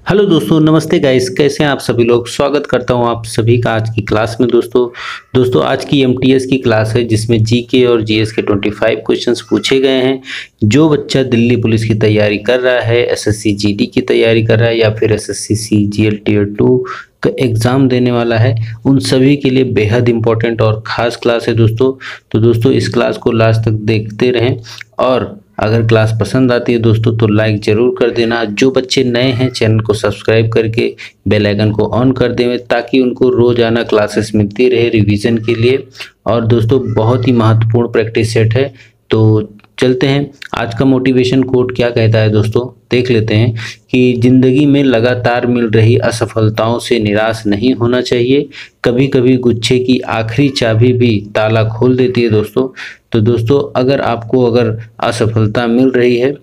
Hello दोस्तों, नमस्ते guys. कैसे हैं आप सभी लोग। स्वागत करता हूं आप सभी का आज की क्लास में। दोस्तों आज की एमटीएस की क्लास है जिसमें जीके और जीएस के 25 क्वेश्चंस पूछे गए हैं। जो बच्चा दिल्ली पुलिस की तैयारी कर रहा है, एसएससी जीडी की तैयारी कर रहा है या फिर एसएससी सीजीएल टियर 2 का एग्ज़ाम देने वाला है, उन सभी के लिए बेहद इंपॉर्टेंट और ख़ास क्लास है दोस्तों। तो दोस्तों इस क्लास को लास्ट तक देखते रहें और अगर क्लास पसंद आती है दोस्तों तो लाइक ज़रूर कर देना। जो बच्चे नए हैं चैनल को सब्सक्राइब करके बेल आइकन को ऑन कर दें ताकि उनको रोज़ाना क्लासेस मिलती रहे रिवीजन के लिए। और दोस्तों बहुत ही महत्वपूर्ण प्रैक्टिस सेट है। तो चलते हैं, आज का मोटिवेशन कोट क्या कहता है दोस्तों, देख लेते हैं कि ज़िंदगी में लगातार मिल रही असफलताओं से निराश नहीं होना चाहिए। कभी कभी गुच्छे की आखिरी चाबी भी ताला खोल देती है दोस्तों। तो दोस्तों अगर आपको असफलता मिल रही है,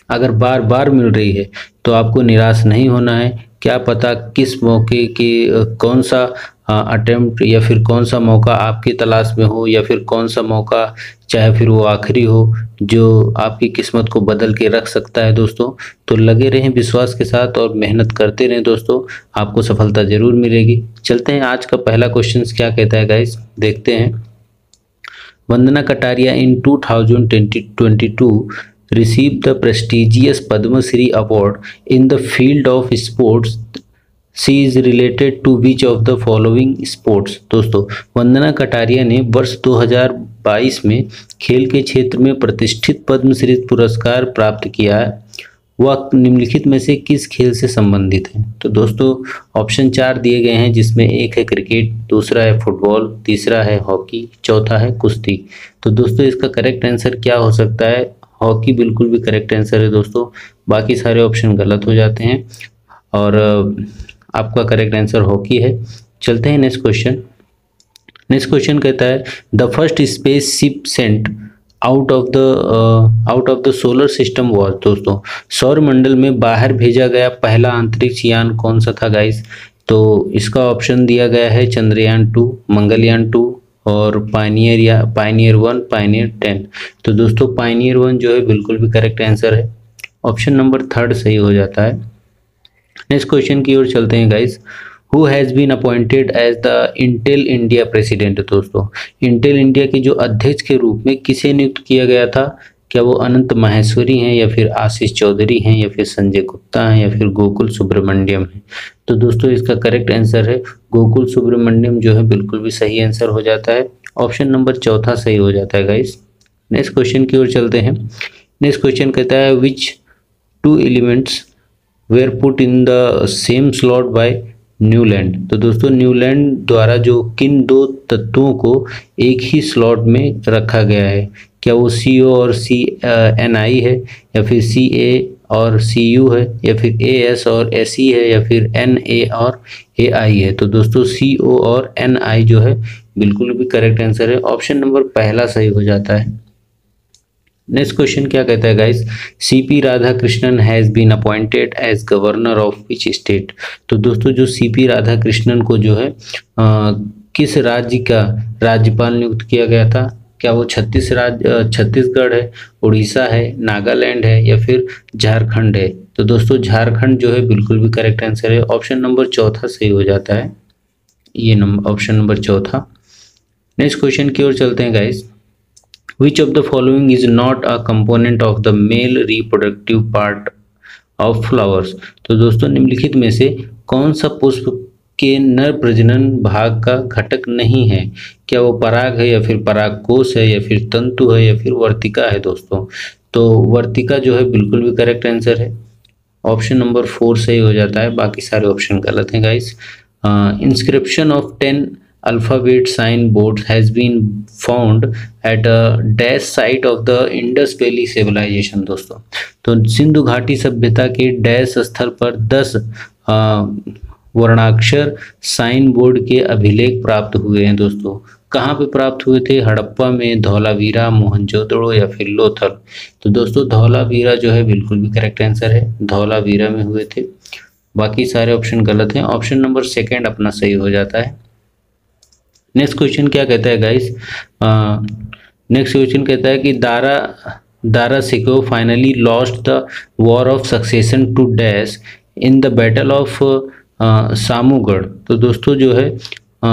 अगर बार बार मिल रही है तो आपको निराश नहीं होना है। क्या पता किस मौके के कौन सा अटेम्प्ट या फिर कौन सा मौका आपकी तलाश में हो या फिर कौन सा मौका चाहे फिर वो आखिरी हो जो आपकी किस्मत को बदल के रख सकता है दोस्तों। तो लगे रहें विश्वास के साथ और मेहनत करते रहें दोस्तों, आपको सफलता ज़रूर मिलेगी। चलते हैं, आज का पहला क्वेश्चन क्या कहता है गाइस, देखते हैं। Vandana Kataria in 2022 received the prestigious Padma Shri Award in the field of sports. She is related to which of the following sports? दोस्तों वंदना कटारिया ने वर्ष 2022 में खेल के क्षेत्र में प्रतिष्ठित पद्मश्री पुरस्कार प्राप्त किया है। वह निम्नलिखित में से किस खेल से संबंधित है? तो दोस्तों ऑप्शन 4 दिए गए हैं जिसमें एक है क्रिकेट, दूसरा है फुटबॉल, तीसरा है हॉकी, चौथा है कुश्ती। तो दोस्तों इसका करेक्ट आंसर क्या हो सकता है? हॉकी बिल्कुल भी करेक्ट आंसर है दोस्तों, बाकी सारे ऑप्शन गलत हो जाते हैं और आपका करेक्ट आंसर हॉकी है। चलते हैं नेक्स्ट क्वेश्चन। नेक्स्ट क्वेश्चन कहता है the first space ship sent out of the solar system was. दोस्तों सौर मंडल में बाहर भेजा गया पहला अंतरिक्ष यान कौन सा था गाइस? तो इसका ऑप्शन दिया गया है चंद्रयान 2, मंगलयान 2 और पायनियर 1, पायनियर 10। तो दोस्तों पायनियर 1 जो है बिल्कुल भी करेक्ट आंसर है, ऑप्शन नंबर 3 सही हो जाता है। नेक्स्ट क्वेश्चन की ओर चलते हैं guys. Who has been appointed as the Intel India president. दोस्तों इंटेल इंडिया के जो अध्यक्ष के रूप में किसे नियुक्त किया गया था? क्या वो अनंत माहेश्वरी हैं या फिर आशीष चौधरी हैं या फिर संजय गुप्ता हैं या फिर गोकुल सुब्रमण्यम हैं? तो दोस्तों इसका करेक्ट आंसर है गोकुल सुब्रमण्यम जो है बिल्कुल भी सही आंसर हो जाता है, ऑप्शन नंबर 4 सही हो जाता है गाइस। नेक्स्ट क्वेश्चन की ओर चलते हैं। नेक्स्ट क्वेश्चन कहता है which 2 elements were put in the same slot by Newland. तो दोस्तों न्यूलैंड द्वारा जो किन 2 तत्वों को एक ही स्लॉट में रखा गया है? क्या वो CO और CNI है या फिर CA और CU है या फिर AS और SE है या फिर NA और AI है? तो दोस्तों CO और NI जो है बिल्कुल भी करेक्ट आंसर है, ऑप्शन नंबर 1 सही हो जाता है। नेक्स्ट क्वेश्चन क्या कहता है guys? CP Radhakrishnan has been appointed as governor of which state. तो दोस्तों जो CP राधाकृष्णन को जो है किस राज्य का राज्यपाल नियुक्त किया गया था? क्या वो छत्तीसगढ़ है, उड़ीसा है, नागालैंड है या फिर झारखंड है? तो दोस्तों झारखंड जो है बिल्कुल भी करेक्ट आंसर है, ऑप्शन नंबर 4 सही हो जाता है, ये ऑप्शन नंबर 4। नेक्स्ट क्वेश्चन की ओर चलते हैं guys. Which of the following is not a component of the male reproductive part of flowers? तो दोस्तों निम्नलिखित में से कौन सा पुष्प के नर प्रजनन भाग का घटक नहीं है? क्या वो पराग है या फिर परागकोश है या फिर तंतु है या फिर वर्तिका है? दोस्तों तो वर्तिका जो है बिल्कुल भी करेक्ट आंसर है, ऑप्शन नंबर 4 सही हो जाता है, बाकी सारे ऑप्शन गलत हैं guys. Inscription of 10 alphabet sign board has been found at a dash site of the Indus Valley civilization। दोस्तों तो सिंधु घाटी सभ्यता के डैश स्थल पर 10 वर्णाक्षर साइन बोर्ड के अभिलेख प्राप्त हुए हैं। दोस्तों कहाँ पे प्राप्त हुए थे? हड़प्पा में, धौलावीरा, मोहनजोदड़ो या फिर लोथल? तो दोस्तों धौलावीरा जो है बिल्कुल भी करेक्ट आंसर है, धौलावीरा में हुए थे, बाकी सारे ऑप्शन गलत हैं, ऑप्शन नंबर 2 अपना सही हो जाता है। नेक्स्ट क्वेश्चन क्या कहता है गाइस? नेक्स्ट क्वेश्चन कहता है कि Dara Shikoh finally lost the war of succession to dash in the battle of Samugarh. तो दोस्तों जो है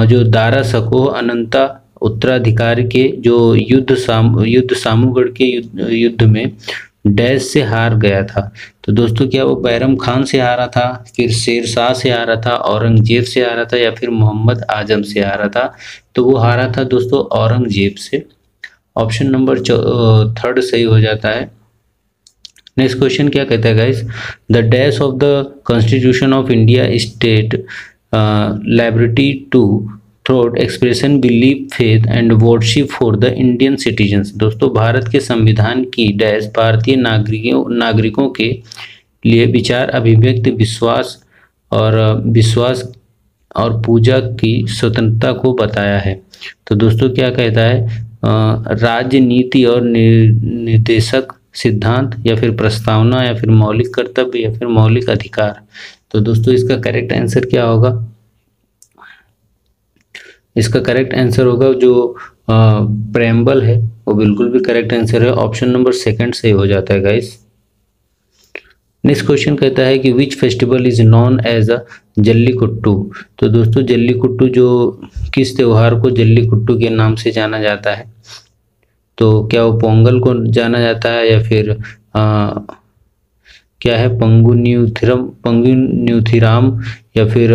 जो दारा सको अनंता उत्तराधिकारी के जो युद्ध सामूगढ़ के युद्ध में डैश से हार गया था। तो दोस्तों क्या वो बैरम खान से हारा था, फिर शेर शाह से हारा था, औरंगजेब से हारा था, या फिर मोहम्मद आजम से हारा था? तो वो हारा था दोस्तों औरंगजेब से। ऑप्शन नंबर थर्ड सही हो जाता है। नेक्स्ट क्वेश्चन क्या कहता है guys, the dash of the constitution of India state liberty to थ्रोट expression belief faith and worship for the Indian citizens. दोस्तों भारत के संविधान की डैश भारतीय नागरिकों के लिए विचार अभिव्यक्ति विश्वास और पूजा की स्वतंत्रता को बताया है। तो दोस्तों क्या कहता है, राजनीति और निर्देशक सिद्धांत, या फिर प्रस्तावना, या फिर मौलिक कर्तव्य, या फिर मौलिक अधिकार? तो दोस्तों इसका करेक्ट आंसर क्या होगा? इसका करेक्ट आंसर होगा जो प्रेम्बल है, वो बिल्कुल भी करेक्ट आंसर है। ऑप्शन नंबर सेकंड सही हो जाता है गाइस। नेक्स्ट क्वेश्चन कहता है कि which festival is known as a Jallikattu. तो दोस्तों जल्लीकुट्टू जो किस त्योहार को जल्लीकुट्टू के नाम से जाना जाता है? तो क्या वो पोंगल को जाना जाता है, या फिर क्या है पंगुन्यूथिराम, या फिर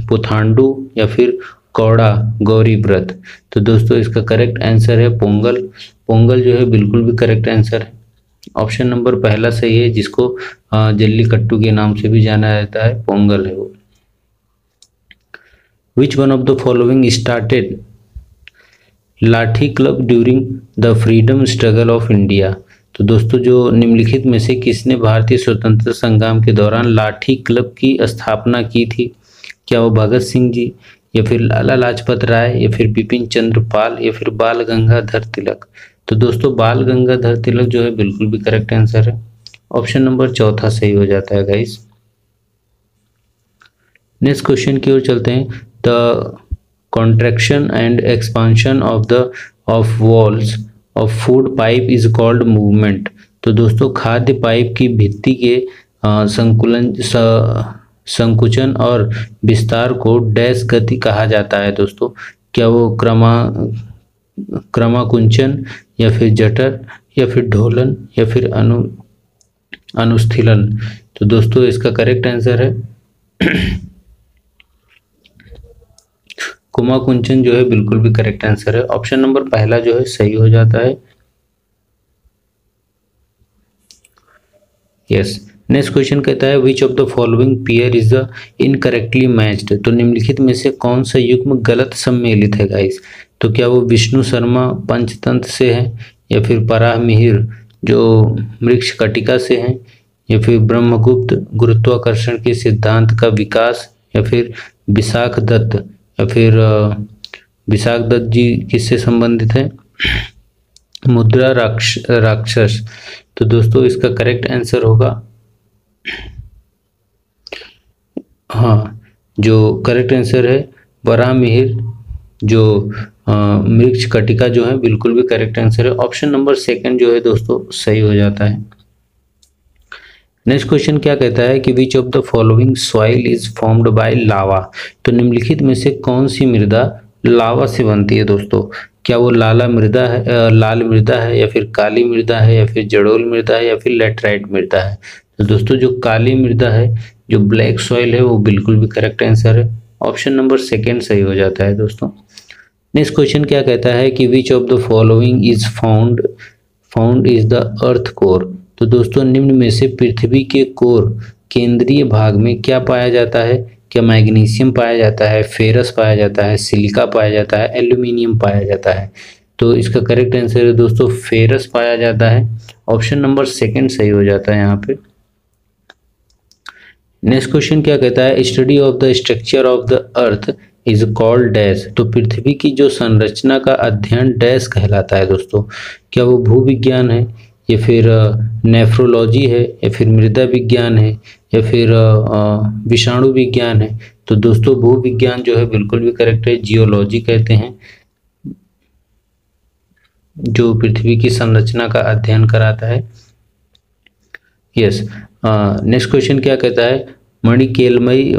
पुथांडू, या फिर कौड़ा गौरी व्रत? तो दोस्तों इसका करेक्ट आंसर है पोंगल। पोंगल जो है बिल्कुल भी करेक्ट आंसर है। ऑप्शन नंबर पहला सही है, जिसको जल्लीकट्टू के नाम से भी जाना जाता है, पोंगल है वो। Which one of the following started lathi club during the freedom struggle of India? तो दोस्तों जो निम्नलिखित में से किसने भारतीय स्वतंत्रता संग्राम के दौरान लाठी क्लब की स्थापना की थी? क्या वो भगत सिंह जी, या फिर लाला लाजपत राय, या फिर बिपिन चंद्र पाल, या फिर बाल गंगाधर तिलक? तो दोस्तों बाल गंगाधर तिलक जो है बिल्कुल भी करेक्ट आंसर है। ऑप्शन नंबर चौथा सही हो जाता है गाइस। नेक्स्ट क्वेश्चन की ओर चलते हैं। The contraction and expansion of walls of food pipe is called movement. तो दोस्तों खाद्य पाइप की भित्ति के संकुचन और विस्तार को डैश गति कहा जाता है दोस्तों? क्या वो क्रमाकुंचन, या फिर जटर, या फिर ढोलन, या फिर अनुस्थीलन? तो दोस्तों इसका करेक्ट आंसर है कुमाकुंचन जो है बिल्कुल भी करेक्ट आंसर है। ऑप्शन नंबर पहला जो है सही हो जाता है। यस। नेक्स्ट क्वेश्चन कहता है which of the following pair is the incorrectly matched. तो निम्नलिखित में से कौन सा युग्म गलत सम्मिलित है गाइस? तो क्या वो विष्णु शर्मा पंचतंत्र से है, या फिर पराह मिहिर जो मृक्ष कटिका से है, या फिर ब्रह्मगुप्त गुरुत्वाकर्षण के सिद्धांत का विकास, या फिर विशाख दत्त, या फिर विशाख दत्त जी किससे संबंधित है? मुद्रा राक्षस। तो दोस्तों इसका करेक्ट आंसर होगा, हाँ जो करेक्ट आंसर है वराह मिहिर जो मृक्ष कटिका जो है बिल्कुल भी करेक्ट आंसर है। ऑप्शन नंबर सेकंड जो है दोस्तों सही हो जाता है। नेक्स्ट क्वेश्चन क्या कहता है कि which of the following soil is formed by lava. तो निम्नलिखित में से कौन सी मृदा लावा से बनती है दोस्तों? क्या वो लाल मृदा है, या फिर काली मृदा है, या फिर जड़ोल मृदा है, या फिर लेटराइट मृदा है? तो दोस्तों जो काली मृदा है, जो ब्लैक सॉइल है, वो बिल्कुल भी करेक्ट आंसर है। ऑप्शन नंबर सेकंड सही हो जाता है दोस्तों। नेक्स्ट क्वेश्चन क्या कहता है कि which of the following is found is the earth core. तो दोस्तों निम्न में से पृथ्वी के कोर केंद्रीय भाग में क्या पाया जाता है? क्या मैग्नीशियम पाया जाता है, फेरस पाया जाता है, सिलिका पाया जाता है, एल्यूमिनियम पाया जाता है? तो इसका करेक्ट आंसर है दोस्तों फेरस पाया जाता है। ऑप्शन नंबर सेकंड सही हो जाता है यहाँ पे। नेक्स्ट क्वेश्चन क्या कहता है study of the structure of the earth is called dash. तो पृथ्वी की जो संरचना का अध्ययन डैश कहलाता है दोस्तों? क्या वो भूविज्ञान है, या फिर नेफ्रोलॉजी है, या फिर मृदा विज्ञान है, या फिर विषाणु विज्ञान है? तो दोस्तों भूविज्ञान जो है बिल्कुल भी करेक्ट है। जियोलॉजी कहते हैं जो पृथ्वी की संरचना का अध्ययन कराता है। यस। नेक्स्ट क्वेश्चन क्या कहता है, मणिकेलमयी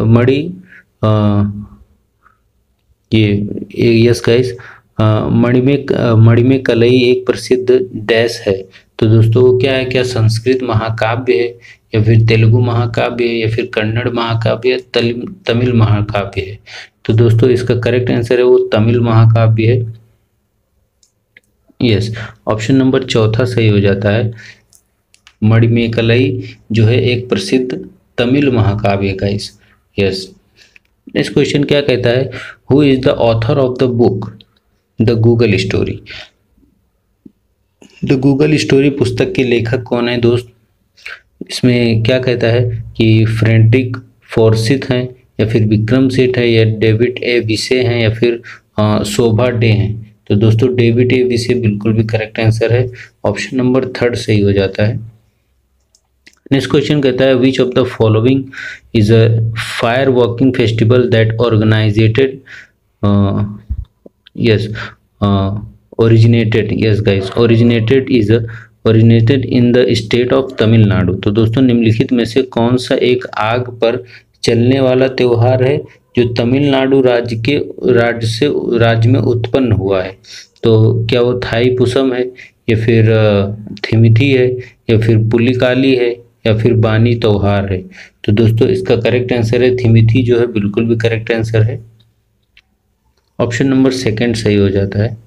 ये यस गाइस, मणिमें कलई एक प्रसिद्ध डैश है। तो दोस्तों क्या है, क्या संस्कृत महाकाव्य है, या फिर तेलुगु महाकाव्य है, या फिर कन्नड़ महाकाव्य, या तमिल महाकाव्य है। तो दोस्तों इसका करेक्ट आंसर है वो तमिल महाकाव्य है। यस, ऑप्शन नंबर चौथा सही हो जाता है। मणिमेकलई जो है एक प्रसिद्ध तमिल महाकाव्य का इस। यस, नेक्स्ट क्वेश्चन क्या कहता है, who is the author of the book the Google story. The Google story पुस्तक के लेखक कौन है दोस्त। इसमें क्या कहता है कि फ्रेडरिक फॉर्सिथ हैं, या फिर विक्रम सेठ है, या डेविड ए विसे हैं, या फिर शोभा डे हैं। तो दोस्तों डेविड ए विसे बिल्कुल भी करेक्ट आंसर है, ऑप्शन नंबर थर्ड सही हो जाता है। नेक्स्ट क्वेश्चन कहता है, which of the following is a fire walking festival that organized originated in the state of Tamil Nadu. तो दोस्तों निम्नलिखित में से कौन सा एक आग पर चलने वाला त्योहार है जो तमिलनाडु राज्य में उत्पन्न हुआ है। तो क्या वो थाई पुसम है, या फिर थिमिथी है, या फिर पुलिकाली है, या फिर बानी त्योहार है। तो दोस्तों इसका करेक्ट आंसर है थिमिथी जो है बिल्कुल भी करेक्ट आंसर है, ऑप्शन नंबर सेकंड सही हो जाता है,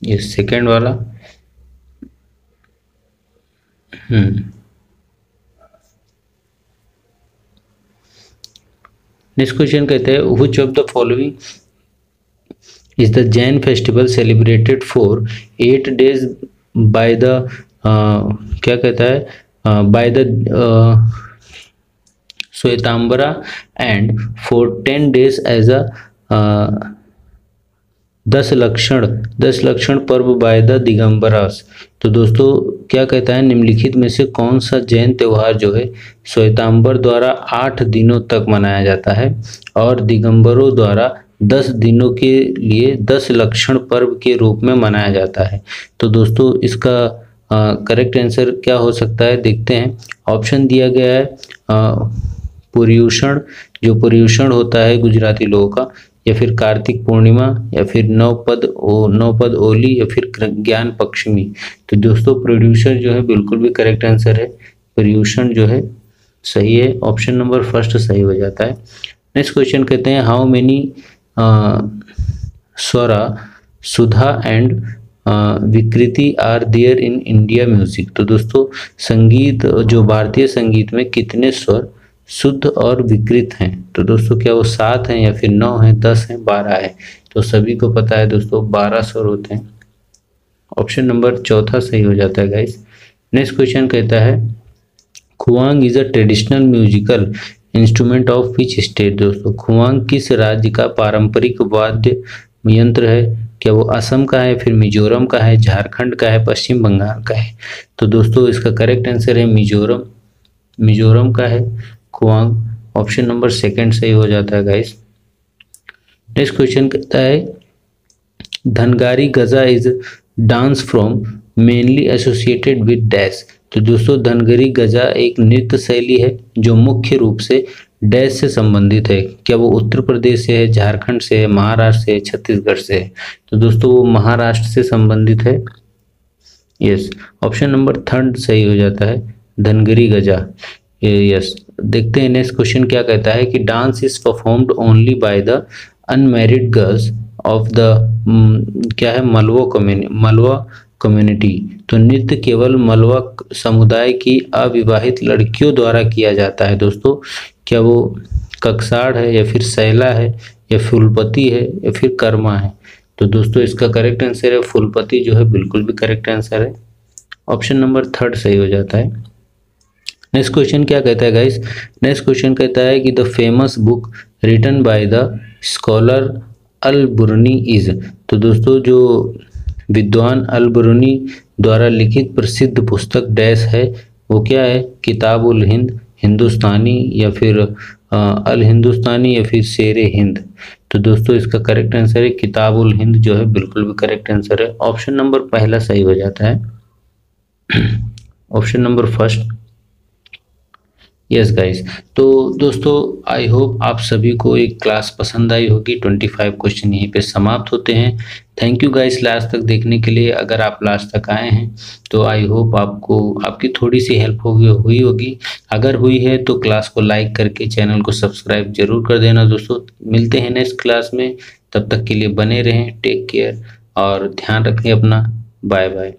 ये सेकंड वाला। नेक्स्ट क्वेश्चन कहते हैं, which of the following is the Jain festival celebrated for 8 days by the क्या कहता है, by the Shvetambara and for 10 days as a 10 Lakshana पर्व बाय द दिगंबरास। तो दोस्तों क्या कहता है, निम्नलिखित में से कौन सा जैन त्योहार जो है श्वेतांबर द्वारा 8 दिनों तक मनाया जाता है और दिगंबरों द्वारा 10 दिनों के लिए 10 लक्षण पर्व के रूप में मनाया जाता है। तो दोस्तों इसका करेक्ट आंसर क्या हो सकता है, देखते हैं। ऑप्शन दिया गया है पर्युषण, जो पर्युषण होता है गुजराती लोगों का, या फिर कार्तिक पूर्णिमा, या फिर नवपद ओली, या फिर ज्ञान पक्षमी। तो दोस्तों पर्युषण जो है बिल्कुल भी करेक्ट आंसर है, पर्युषण जो है सही है, ऑप्शन नंबर फर्स्ट सही हो जाता है। नेक्स्ट क्वेश्चन कहते हैं, how many swara shuddha and vikriti are there in India music. तो दोस्तों संगीत, जो भारतीय संगीत में कितने स्वर शुद्ध और विकृत हैं। तो दोस्तों क्या वो 7 हैं, या फिर 9 हैं, 10 हैं, 12 है। तो सभी को पता है दोस्तों 12 स्वर होते हैं, ऑप्शन नंबर चौथा सही हो जाता है गाइस। नेक्स्ट क्वेश्चन कहता है, Khuang is a traditional musical instrument of which state. दोस्तों खुआंग किस राज्य का पारंपरिक वाद्य यंत्र है। क्या वो असम का है, फिर मिजोरम का है, झारखंड का है, पश्चिम बंगाल का है। तो दोस्तों इसका करेक्ट आंसर है मिजोरम का है खुआंग, ऑप्शन नंबर सेकंड सही हो जाता है गाइस। नेक्स्ट क्वेश्चन कहता है, Dhangari Gaja is dance from mainly associated with dash. तो दोस्तों धनगरी गजा एक नृत्य शैली है जो मुख्य रूप से डैश से संबंधित है। क्या वो उत्तर प्रदेश से है, झारखंड से है, महाराष्ट्र से है, छत्तीसगढ़ से है। तो दोस्तों वो महाराष्ट्र से संबंधित है, यस, ऑप्शन नंबर थर्ड सही हो जाता है, धनगरी गजा। यस, देखते हैं नेक्स्ट क्वेश्चन क्या कहता है कि dance is performed only by the unmarried girls of the क्या है मलवा कम्युनिटी। तो नृत्य केवल मलवा समुदाय की अविवाहित लड़कियों द्वारा किया जाता है। दोस्तों क्या वो ककसाड़ है, या फिर सैला है, या फूलपति है, या फिर कर्मा है। तो दोस्तों इसका करेक्ट आंसर है फूलपति जो है बिल्कुल भी करेक्ट आंसर है, ऑप्शन नंबर थर्ड सही हो जाता है। नेक्स्ट क्वेश्चन क्या कहता है गाइस, नेक्स्ट क्वेश्चन कहता है कि the famous book written by the scholar Al Biruni is. तो दोस्तों जो विद्वान अल बुरनी द्वारा लिखित प्रसिद्ध पुस्तक डैश है वो क्या है, किताब उल हिंद, हिंदुस्तानी, या फिर अल हिंदुस्तानी, या फिर शेर हिंद। तो दोस्तों इसका करेक्ट आंसर है किताब उल हिंद जो है बिल्कुल भी करेक्ट आंसर है, ऑप्शन नंबर पहला सही हो जाता है, option number first. Yes guys. तो दोस्तों आई होप आप सभी को एक क्लास पसंद आई होगी। 25 क्वेश्चन यहीं पे समाप्त होते हैं। थैंक यू गाइस लास्ट तक देखने के लिए। अगर आप लास्ट तक आए हैं तो आई होप आपको आपकी थोड़ी सी हेल्प हुई होगी। अगर हुई है तो क्लास को लाइक करके चैनल को सब्सक्राइब जरूर कर देना दोस्तों। मिलते हैं नेक्स्ट क्लास में, तब तक के लिए बने रहें। टेक केयर और ध्यान रखें अपना। Bye bye.